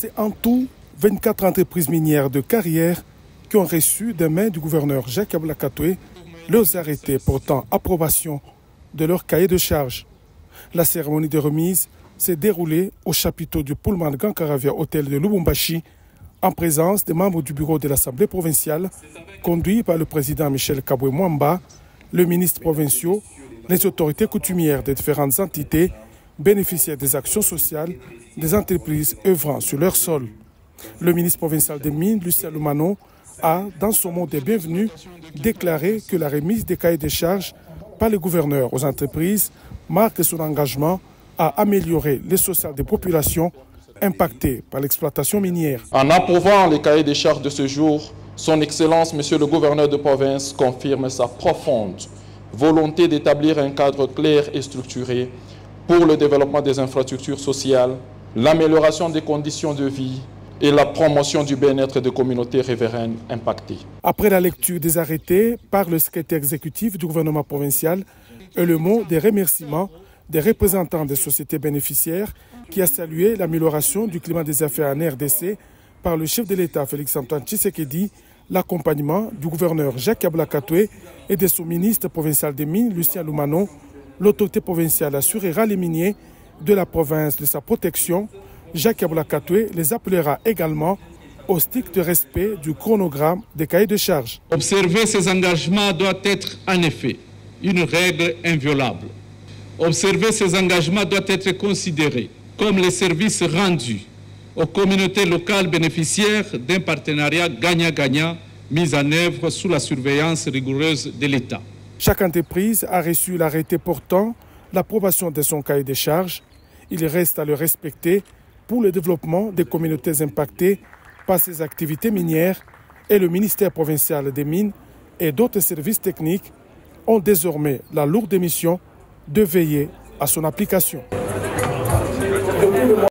C'est en tout 24 entreprises minières de carrière qui ont reçu des mains du gouverneur Jacques Ablakatoué leurs arrêtés portant approbation de leur cahier de charges. La cérémonie de remise s'est déroulée au chapiteau du Pullman Grand Caravia Hôtel de Lubumbashi en présence des membres du bureau de l'Assemblée provinciale conduit par le président Michel Kabwe Mwamba, le ministre provincial, les autorités coutumières des différentes entités bénéficiaires des actions sociales des entreprises œuvrant sur leur sol. Le ministre provincial des Mines, Lucien Lumano, a, dans son mot de bienvenue, déclaré que la remise des cahiers de charges par le gouverneur aux entreprises marque son engagement à améliorer le social des populations impactées par l'exploitation minière. En approuvant les cahiers de charges de ce jour, son Excellence, Monsieur le gouverneur de province, confirme sa profonde volonté d'établir un cadre clair et structuré pour le développement des infrastructures sociales, l'amélioration des conditions de vie et la promotion du bien-être des communautés riveraines impactées. Après la lecture des arrêtés par le secrétaire exécutif du gouvernement provincial et le mot des remerciements des représentants des sociétés bénéficiaires qui a salué l'amélioration du climat des affaires en RDC par le chef de l'État Félix-Antoine Tshisekedi, l'accompagnement du gouverneur Jacques Ablakatoué et de son ministre provincial des Mines, Lucien Lumano, l'autorité provinciale assurera les miniers de la province de sa protection. Jacques Ablakatoué les appellera également au strict respect du chronogramme des cahiers de charges. Observer ces engagements doit être en effet une règle inviolable. Observer ces engagements doit être considéré comme les services rendus aux communautés locales bénéficiaires d'un partenariat gagnant-gagnant mis en œuvre sous la surveillance rigoureuse de l'État. Chaque entreprise a reçu l'arrêté portant l'approbation de son cahier de charges. Il reste à le respecter pour le développement des communautés impactées par ces activités minières et le ministère provincial des Mines et d'autres services techniques ont désormais la lourde mission de veiller à son application.